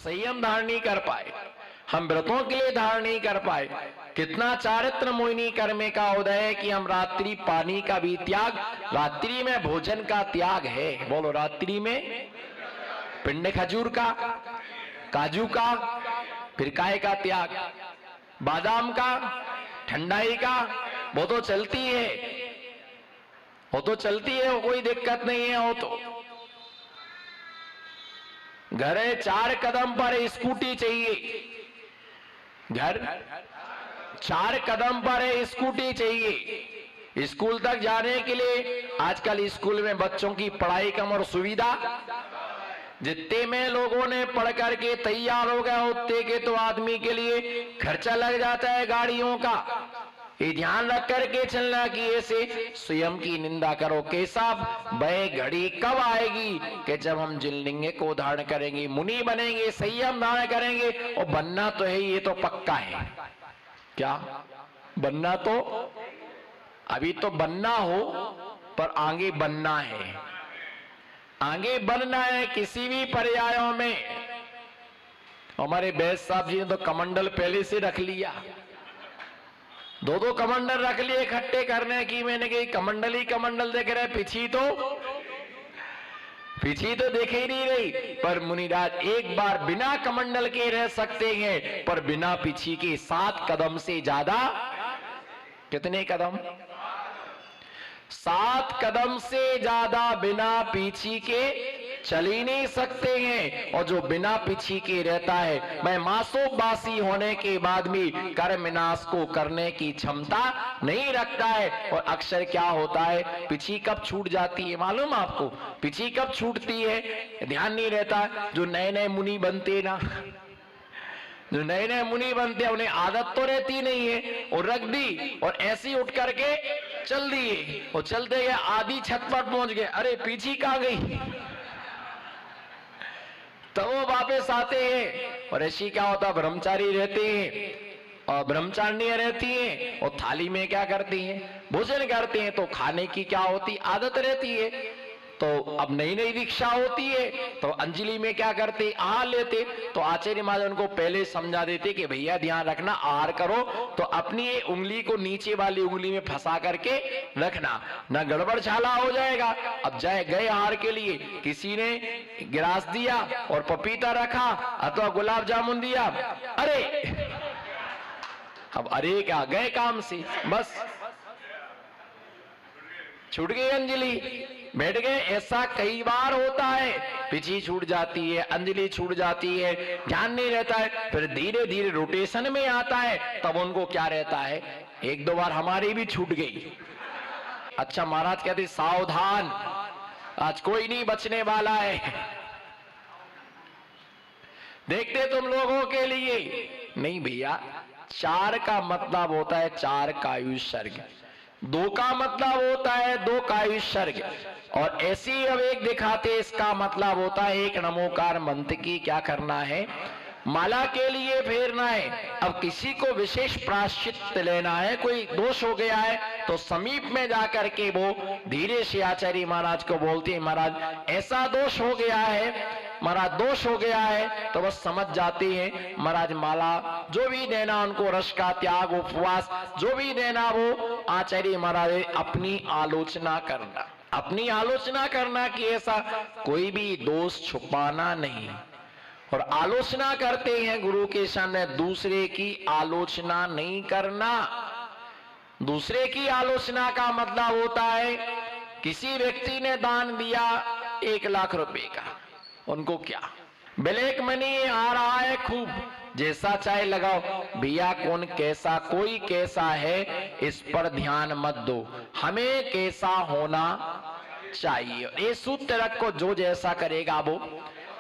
संयम धारण नहीं कर पाए, हम व्रतों के लिए धारण नहीं कर पाए। कितना चारित्र मोहिनी कर्मे का उदय है कि हम रात्रि पानी का भी त्याग, रात्रि में भोजन का त्याग है। बोलो, रात्रि में पिंड खजूर का, काजू का, फिर काय का त्याग, बादाम का, ठंडाई का, वो तो चलती है, वो तो चलती है, वो कोई दिक्कत नहीं है। वो तो घर है 4 कदम पर स्कूटी चाहिए, घर 4 कदम पर है स्कूटी चाहिए। स्कूल तक जाने के लिए आजकल स्कूल में बच्चों की पढ़ाई कम और सुविधा, जितने में लोगों ने पढ़ करके तैयार हो गया उतने के तो आदमी के लिए खर्चा लग जाता है गाड़ियों का। ये ध्यान रख करके चलना कि ऐसे स्वयं की निंदा करो। कैसा वह घड़ी कब आएगी कि जब हम जिनलिंग को धारण करेंगे, मुनि बनेंगे, संयम धारण करेंगे। और बनना तो है, ये तो पक्का है। क्या बनना? तो अभी तो बनना हो, पर आगे बनना है, आगे बनना है किसी भी पर्यायों में। हमारे बैस साहब जी ने तो कमंडल पहले से रख लिया, 2-2 कमंडल रख लिए इकट्ठे करने की। मैंने कही कमंडल ही कमंडल देख रहे, पीछी तो देखे ही नहीं रही। पर मुनिराज एक बार बिना कमंडल के रह सकते हैं, पर बिना पीछी के 7 कदम से ज्यादा, कितने कदम? 7 कदम से ज्यादा बिना पीछी के चल ही नहीं सकते हैं। और जो बिना पीछी के रहता है, मैं मासोबासी होने के बाद भी कर्म विनाश को करने की क्षमता नहीं रखता है। और अक्सर क्या होता है, पीछी कब छूट जाती है मालूम आपको? पीछी कब छूटती है ध्यान नहीं रहता। जो नए नए मुनि बनते ना, जो नए नए मुनि बनते हैं, उन्हें आदत तो रहती नहीं है, और रख दी और ऐसी उठ करके चल दिए, और चलते गए आधी छत पर पहुंच गए, अरे पीछी कहां गई? तो वो वापस आते हैं। और ऐसी क्या होता, ब्रह्मचारी रहते हैं और ब्रह्मचारिणियां रहती हैं, और थाली में क्या करती हैं, भोजन करते हैं। तो खाने की क्या होती, आदत रहती है। तो अब नई नई दीक्षा होती है, तो अंजलि में क्या करते, आहार लेते। तो आचार्य महाराज उनको पहले समझा देते कि भैया ध्यान रखना, आहार करो तो अपनी ये उंगली को नीचे वाली उंगली में फंसा करके रखना, ना गड़बड़ झाला हो जाएगा। अब जाए गए आहार के लिए, किसी ने गिलास दिया और पपीता रखा अथवा गुलाब जामुन दिया, अरे अब अरे क्या गए काम से, बस छूट गई अंजलि, बैठ गए। ऐसा कई बार होता है, पिछी छूट जाती है, अंजलि छूट जाती है, ध्यान नहीं रहता है। फिर धीरे धीरे रोटेशन में आता है, तब उनको क्या रहता है, 1-2 बार हमारी भी छूट गई। अच्छा महाराज कहते सावधान, आज कोई नहीं बचने वाला है, देखते तुम लोगों के लिए। नहीं भैया, 4 का मतलब होता है 4 कायुसर्ग, 2 का मतलब होता है 2 कायुसर्ग, और ऐसी अब एक दिखाते इसका मतलब होता है 1 नमोकार मंत्र की क्या करना है, माला के लिए फेरना है। अब किसी को विशेष प्रायश्चित लेना है, कोई दोष हो गया है, तो समीप में जाकर के वो धीरे से आचार्य महाराज को बोलते हैं, महाराज ऐसा दोष हो गया है, महाराज दोष हो गया है। तो बस समझ जाते हैं महाराज माला जो भी देना उनको, रस का त्याग, उपवास जो भी देना, वो आचार्य महाराज अपनी आलोचना करना, अपनी आलोचना करना कि ऐसा कोई भी दोष छुपाना नहीं। और आलोचना करते हैं गुरु के सामने, दूसरे की आलोचना नहीं करना। दूसरे की आलोचना का मतलब होता है, किसी व्यक्ति ने दान दिया 1 लाख रुपए का, उनको क्या ब्लैक मनी आ रहा है खूब, जैसा चाहे लगाओ, भैया कौन कैसा, कोई कैसा है इस पर ध्यान मत दो, हमें कैसा होना चाहिए। ये सूत्र रखो, जो जैसा करेगा वो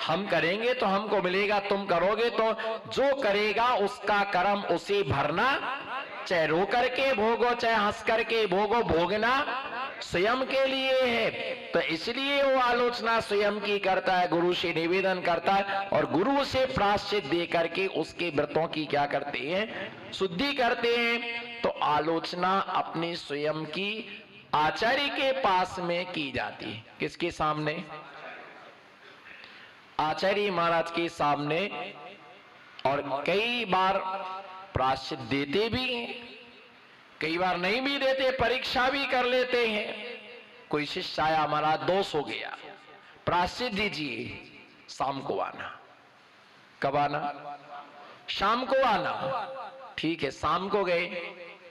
हम करेंगे तो हमको मिलेगा, तुम करोगे तो जो करेगा उसका कर्म उसे भरना, चाहे रो करके भोगो चाहे हंस करके भोगो, भोगना स्वयं के लिए है। तो इसलिए वो आलोचना स्वयं की करता है, गुरु से निवेदन करता है, और गुरु से प्रायश्चित दे करके उसके व्रतों की क्या करते हैं, शुद्धि करते हैं। तो आलोचना अपने स्वयं की आचार्य के पास में की जाती है। किसके सामने? आचार्य महाराज के सामने और कई बार प्रायश्चित देते भी हैं, कई बार नहीं भी देते, परीक्षा भी कर लेते हैं। कोई शिष्य आया, महाराज दोष हो गया, प्रायश्चित दीजिए, शाम को आना। कब आना? शाम को आना। ठीक है, शाम को गए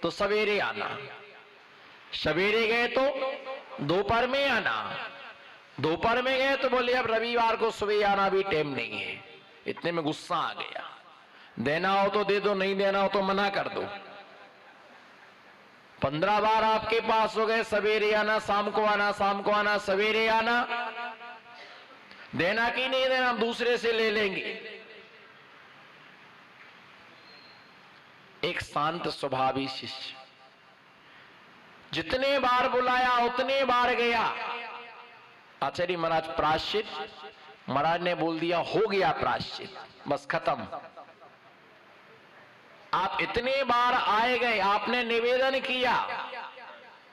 तो सवेरे आना, सवेरे गए तो दोपहर में आना, दोपहर में गए तो बोले अब रविवार को सुबह आना भी टाइम नहीं है। इतने में गुस्सा आ गया, देना हो तो दे दो, नहीं देना हो तो मना कर दो। 15 बार आपके पास हो गए, सवेरे आना, शाम को आना, शाम को आना, सवेरे आना। देना कि नहीं देना, हम दूसरे से ले लेंगे। एक शांत स्वभावी शिष्य, जितने बार बुलाया उतने बार गया। आचार्य महाराज प्रायश्चित, महाराज ने बोल दिया हो गया प्रायश्चित, बस खत्म। आप इतने बार आए गए, आपने निवेदन किया,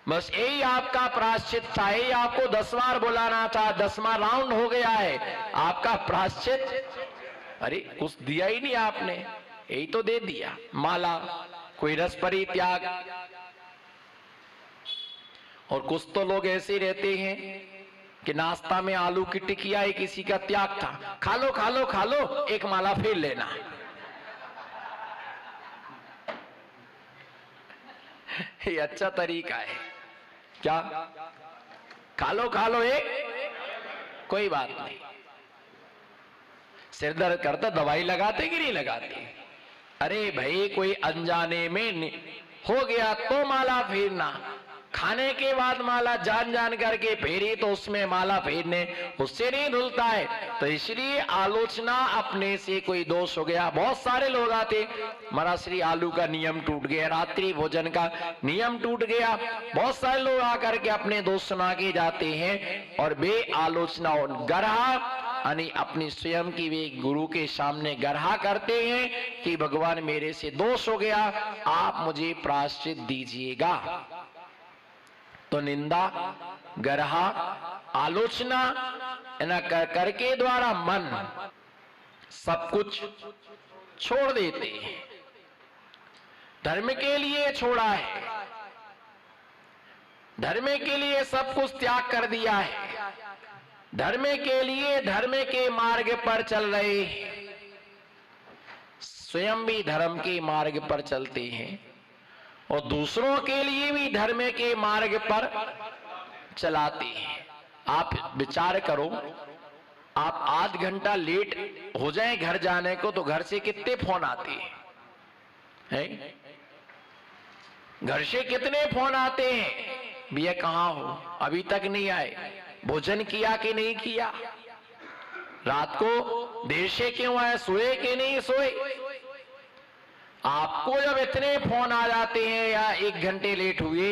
बस यही आपका प्रायश्चित था, यही आपको 10 बार बुलाना था, 10वां राउंड हो गया है आपका प्रायश्चित। अरे कुछ दिया ही नहीं आपने, यही तो दे दिया, माला, कोई रस परित्याग। और कुछ तो लोग ऐसे रहते हैं कि नाश्ता में आलू की टिकिया ही किसी का त्याग था, खा लो खा लो खा लो, एक माला फिर लेना। ये अच्छा तरीका है क्या? खा लो एक, कोई बात नहीं। सिर दर्द करता दवाई लगाते कि नहीं लगाते? अरे भाई कोई अनजाने में हो गया तो माला फेरना, खाने के बाद माला जान जान करके फेरी तो उसमें माला फेरने उससे नहीं धुलता है। तो इसलिए आलोचना अपने से कोई दोष हो गया। बहुत सारे लोग आते, महाराज श्री आलू का नियम टूट गया, रात्रि भोजन का नियम टूट गया। बहुत सारे लोग आकर के अपने दोष सुना के जाते हैं और बे आलोचना गरहा यानी अपनी स्वयं की वे गुरु के सामने गरहा करते हैं कि भगवान मेरे से दोष हो गया, आप मुझे प्रायश्चित दीजिएगा। तो निंदा, गरहा, आलोचना करके द्वारा मन सब कुछ छोड़ देते हैं। धर्म के लिए छोड़ा है, धर्म के लिए सब कुछ त्याग कर दिया है, धर्म के लिए धर्म के मार्ग पर चल रहे हैं, स्वयं भी धर्म के मार्ग पर चलते हैं और दूसरों के लिए भी धर्म के मार्ग पर चलाते हैं। आप विचार करो, आप आध घंटा लेट हो जाए घर जाने को तो घर से कितने फोन आते हैं? घर से कितने फोन आते हैं, भैया कहाँ हो, अभी तक नहीं आए, भोजन किया कि नहीं किया, रात को देर से क्यों आए, सोए कि नहीं सोए। आपको जब इतने फोन आ जाते हैं या 1 घंटे लेट हुए,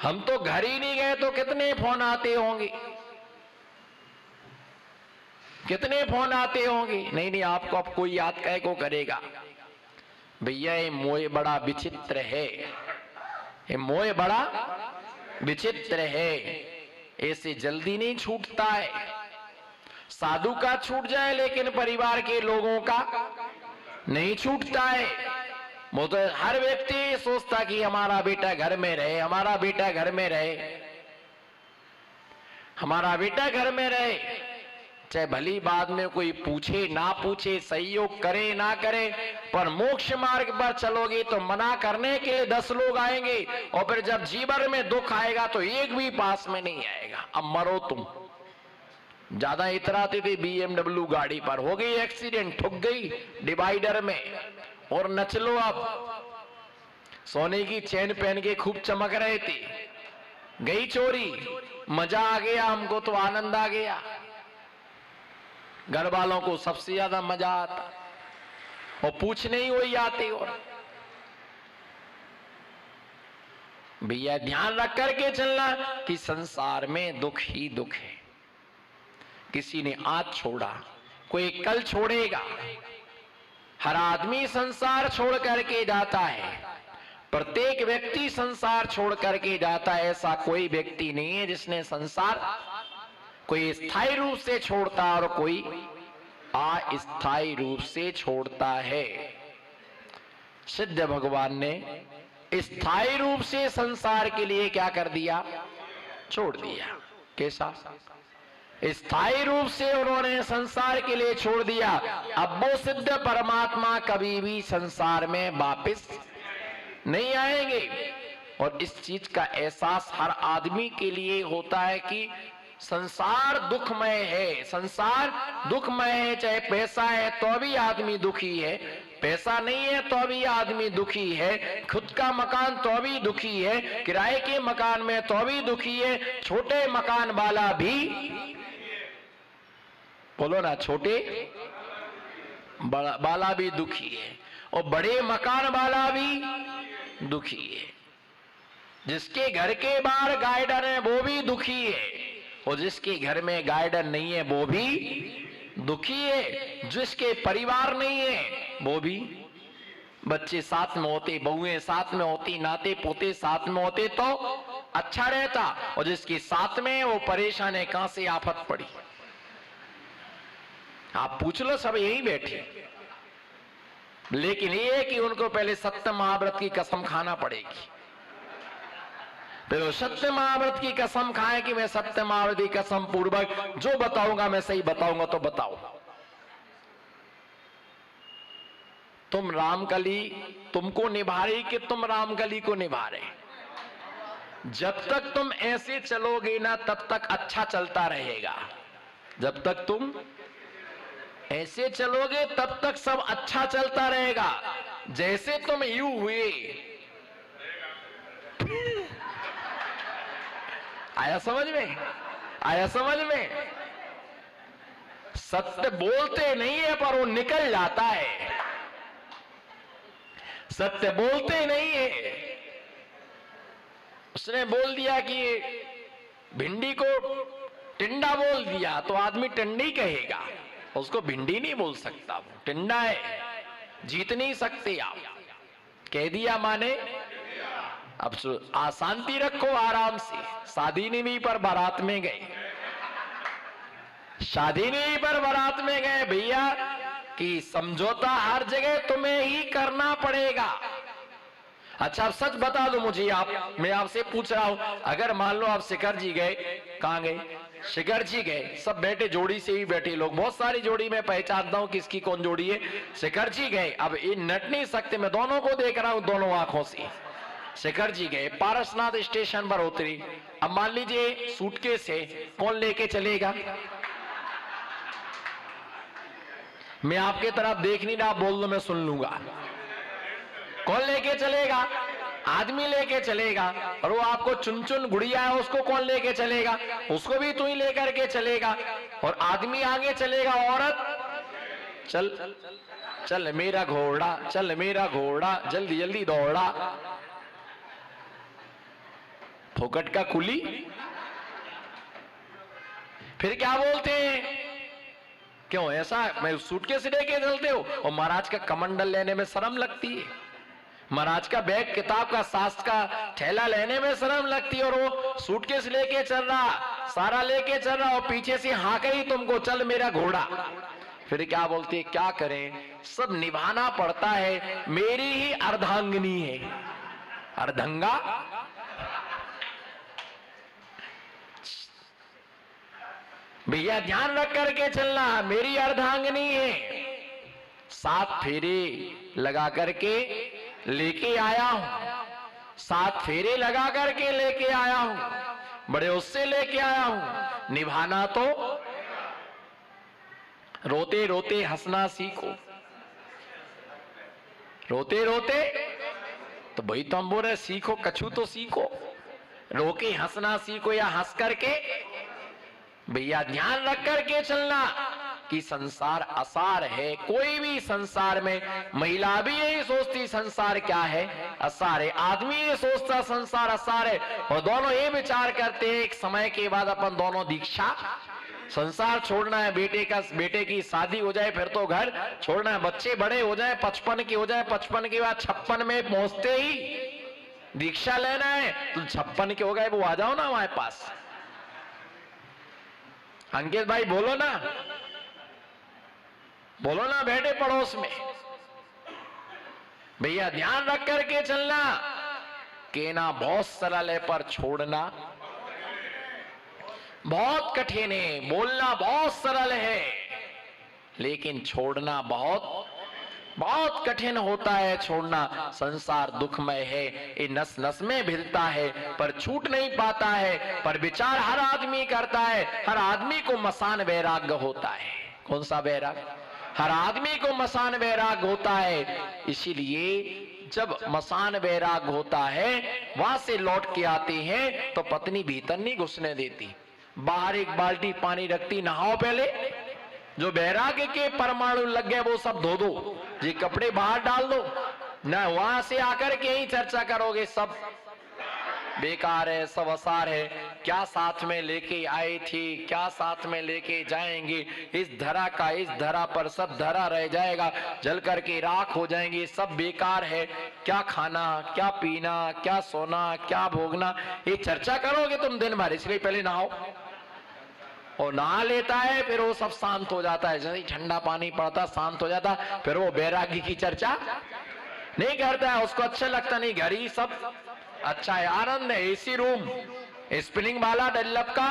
हम तो घर ही नहीं गए तो कितने फोन आते होंगे, कितने फोन आते होंगे। नहीं आपको अब कोई याद कहे को करेगा, भैया ये मोह बड़ा विचित्र है, ये मोह बड़ा विचित्र है, ऐसे जल्दी नहीं छूटता है। साधु का छूट जाए लेकिन परिवार के लोगों का नहीं छूटता है। वो तो हर व्यक्ति सोचता कि हमारा बेटा घर में रहे, हमारा बेटा घर में रहे, हमारा बेटा घर में रहे, चाहे भली बाद में कोई पूछे ना पूछे, सहयोग करे ना करे, पर मोक्ष मार्ग पर चलोगे तो मना करने के लिए 10 लोग आएंगे और फिर जब जीवन में दुख आएगा तो एक भी पास में नहीं आएगा। अब मरो तुम। ज्यादा इतराते थे BMW गाड़ी पर, हो गई एक्सीडेंट, ठुक गई डिवाइडर में और नच लो। अब सोने की चैन पहन के खूब चमक रहे थे, गई चोरी, मजा आ गया, हमको तो आनंद आ गया, घर वालों को सबसे ज्यादा मजा आता और पूछने ही वही आते। और भैया ध्यान रख करके चलना कि संसार में दुख ही दुख है। किसी ने आज छोड़ा, कोई कल छोड़ेगा। हर आदमी संसार छोड़ करके जाता है, प्रत्येक व्यक्ति संसार छोड़ करके जाता है। ऐसा कोई व्यक्ति नहीं है जिसने संसार कोई स्थायी रूप से छोड़ता और कोई अस्थायी रूप से छोड़ता है। सिद्ध भगवान ने स्थायी रूप से संसार के लिए क्या कर दिया? छोड़ दिया। कैसा? स्थायी रूप से उन्होंने संसार के लिए छोड़ दिया। अब वो सिद्ध परमात्मा कभी भी संसार में वापस नहीं आएंगे। और इस चीज का एहसास हर आदमी के लिए होता है कि संसार दुखमय है, संसार दुखमय है। चाहे पैसा है तो भी आदमी दुखी है, पैसा नहीं है तो भी आदमी दुखी है, खुद का मकान तो भी दुखी है, किराए के मकान में तो भी दुखी है, छोटे मकान वाला भी, बोलो ना, छोटे वाला भी दुखी है और बड़े मकान वाला भी दुखी है। जिसके घर के बाहर गार्डन है वो भी दुखी है और जिसके घर में गार्डन नहीं है वो भी दुखी है। जिसके परिवार नहीं है वो भी, बच्चे साथ में होते, बहुएं साथ में होती, नाते पोते साथ में होते तो अच्छा रहता, और जिसके साथ में वो परेशान है, कहां से आफत पड़ी। आप पूछ लो, सब यहीं बैठे, लेकिन ये कि उनको पहले सत्य महाव्रत की कसम खाना पड़ेगी। तो सत्य महाव्रत की कसम खाए कि मैं सत्य महाव्रत की कसम पूर्वक जो बताऊंगा मैं सही बताऊंगा, तो बताओ तुम रामकली तुमको निभा रही कि तुम रामकली को निभा रहे। जब तक तुम ऐसे चलोगे ना तब तक अच्छा चलता रहेगा। जब तक तुम ऐसे चलोगे तब तक सब अच्छा चलता रहेगा। जैसे तुम यूं हुए, आया समझ में? आया समझ में? सत्य बोलते नहीं है पर वो निकल जाता है। सत्य बोलते नहीं है। उसने बोल दिया कि भिंडी को टिंडा बोल दिया तो आदमी टिंडी कहेगा, उसको भिंडी नहीं बोल सकता, वो टिंडा है, जीत नहीं सकते आप। कह दिया माने अब शांति रखो आराम से। शादी नहीं पर बारात में गए, शादी नहीं पर बारात में गए भैया, कि समझौता हर जगह तुम्हें ही करना पड़ेगा। अच्छा अब सच बता दो मुझे, आप, मैं आपसे पूछ रहा हूं, अगर मान लो आप शिखर जी गए, कहां गए? शिखर जी गए, सब बैठे, जोड़ी से ही बैठे लोग, बहुत सारी जोड़ी मैं पहचानता हूं किसकी कौन जोड़ी है। शिखर जी गए, अब ये नट नहीं सकते, मैं दोनों को देख रहा हूं दोनों आंखों से। शिखर जी गए, पारसनाथ स्टेशन पर उतरी, अब मान लीजिए सूटकेस है, कौन लेके चलेगा? मैं आपके तरफ देख नहीं रहा, बोल दो मैं सुन लूंगा। कौन लेके चलेगा? आदमी लेके चलेगा। और वो आपको चुन चुन गुड़िया है, उसको कौन लेके चलेगा? उसको भी तू ही लेकर के चलेगा। और आदमी आगे चलेगा, औरत चल चल मेरा घोड़ा, चल मेरा घोड़ा, जल्दी जल्दी दौड़ा। फोकट का कुली। फिर क्या बोलते हैं? क्यों ऐसा? मैं सूटकेस लेके चलते हो और महाराज का कमंडल लेने में शर्म लगती है, महाराज का बैग किताब का शास्त्र का थैला लेने में शर्म लगती है, और वो सूटकेस लेके चल रहा, सारा लेके चल रहा, और पीछे से हाँक ही तुमको, चल मेरा घोड़ा। फिर क्या बोलती है? क्या करें, सब निभाना पड़ता है, मेरी ही अर्धांगिनी है। अर्धंगा भैया ध्यान रख करके चलना, मेरी अर्धांगिनी है। 7 फेरे लगा करके लेके आया हूं, 7 फेरे लगा करके लेके आया हूं, बड़े उससे लेके आया हूं। निभाना तो, रोते रोते हंसना सीखो। रोते रोते तो भाई तो हम बोल रहे सीखो, कछु तो सीखो। रोके हंसना सीखो या हंस करके। भैया ध्यान रख करके चलना कि संसार असार है। कोई भी संसार में, महिला भी यही सोचती संसार क्या है, असार है। आदमी ये सोचता संसार असार है, और दोनों ये विचार करते हैं एक समय के बाद अपन दोनों दीक्षा, संसार छोड़ना है, बेटे की शादी हो जाए फिर तो घर छोड़ना है, बच्चे बड़े हो जाए, 55 के हो जाए, 55 के बाद 56 में पहुंचते ही दीक्षा लेना है। तो 56 के हो गए, वो आ जाओ ना हमारे पास। अंकित भाई बोलो ना, बोलो ना बैठे पड़ोस में, भैया ध्यान रख करके चलना। कहना बहुत सरल है पर छोड़ना बहुत कठिन है। बोलना बहुत सरल है लेकिन छोड़ना बहुत बहुत कठिन होता है। छोड़ना संसार दुखमय है, ये नस नस में भिड़ता है पर छूट नहीं पाता है। पर विचार हर आदमी करता है, हर आदमी को मसान वैराग्य होता है। कौन सा वैराग्य? हर आदमी को मसान वैराग्य होता है। इसीलिए जब मसान वैराग्य होता है, वहां से लौट के आते हैं तो पत्नी भीतर नहीं घुसने देती, बाहर एक बाल्टी पानी रखती, नहाओ पहले। जो वैराग्य के परमाणु लग गए वो सब धो दो, ये कपड़े बाहर डाल दो ना। वहां से आकर के ही चर्चा करोगे सब बेकार है, सब असार है। क्या साथ में लेके आए थे, क्या साथ में लेके जाएंगे, इस धरा का इस धरा पर सब धरा रह जाएगा, जल करके राख हो जाएंगे, सब बेकार है। क्या खाना, क्या पीना, क्या सोना, क्या भोगना, ये चर्चा करोगे तुम दिन भर। इसलिए पहले नहाओ। और नहा लेता है फिर वो सब शांत हो जाता है, जैसे ठंडा पानी पड़ता शांत हो जाता। फिर वो बैरागी की चर्चा नहीं करता है, उसको अच्छा लगता नहीं। घर ही सब अच्छा है, आनंद है, एसी रूम, स्पिनिंग वाला डल्लप का,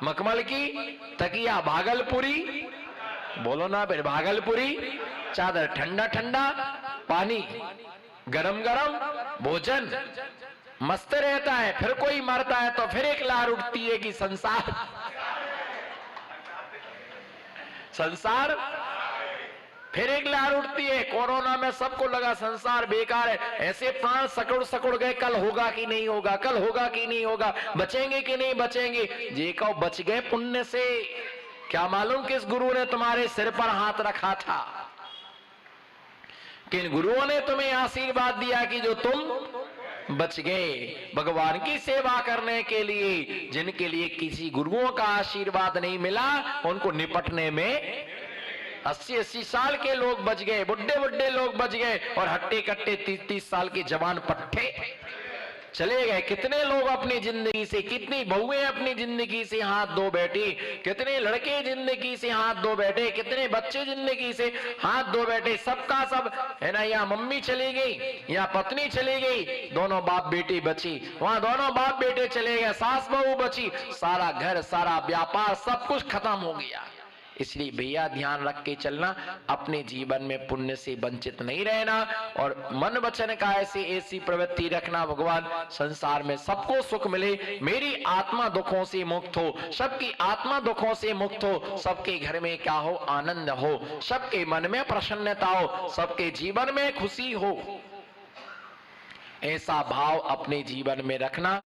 मखमल की तकिया भागलपुरी, बोलो ना फिर भागलपुरी चादर, ठंडा ठंडा पानी, गरम गरम भोजन, मस्त रहता है। फिर कोई मरता है तो फिर एक लहर उठती है कि संसार फिर एक लहर उठती है। कोरोना में सबको लगा संसार बेकार है, ऐसे प्राण सकुड़ सकुड़ गए, कल होगा कि नहीं होगा, कल होगा कि नहीं होगा, बचेंगे कि नहीं बचेंगे। जे कहो बच गए पुण्य से, क्या मालूम किस गुरु ने तुम्हारे सिर पर हाथ रखा था, किन गुरुओं ने तुम्हें आशीर्वाद दिया कि जो तुम बच गए। भगवान की सेवा करने के लिए जिनके लिए किसी गुरुओं का आशीर्वाद नहीं मिला, उनको निपटने में 80-80 साल के लोग बच गए, बुढ़े बुढ़े लोग बच गए, और हट्टे कट्टे 30-30 साल के जवान पट्टे चले गए। कितने लोग अपनी जिंदगी से, कितनी बहुएं अपनी जिंदगी से हाथ धो बैठी, कितने लड़के जिंदगी से हाथ धो बैठे, कितने बच्चे जिंदगी से हाथ धो बैठे। सबका सब है ना, यहाँ मम्मी चली गई, यहाँ पत्नी चली गई, दोनों बाप बेटी बची, वहां दोनों बाप बेटे चले गए, सास बहू बची, सारा घर सारा व्यापार सब कुछ खत्म हो गया। इसलिए भैया ध्यान रख के चलना, अपने जीवन में पुण्य से वंचित नहीं रहना, और मन वचन का ऐसी प्रवृत्ति रखना, भगवान संसार में सबको सुख मिले, मेरी आत्मा दुखों से मुक्त हो, सबकी आत्मा दुखों से मुक्त हो, सबके घर में क्या हो, आनंद हो, सबके मन में प्रसन्नता हो, सबके जीवन में खुशी हो। ऐसा भाव अपने जीवन में रखना।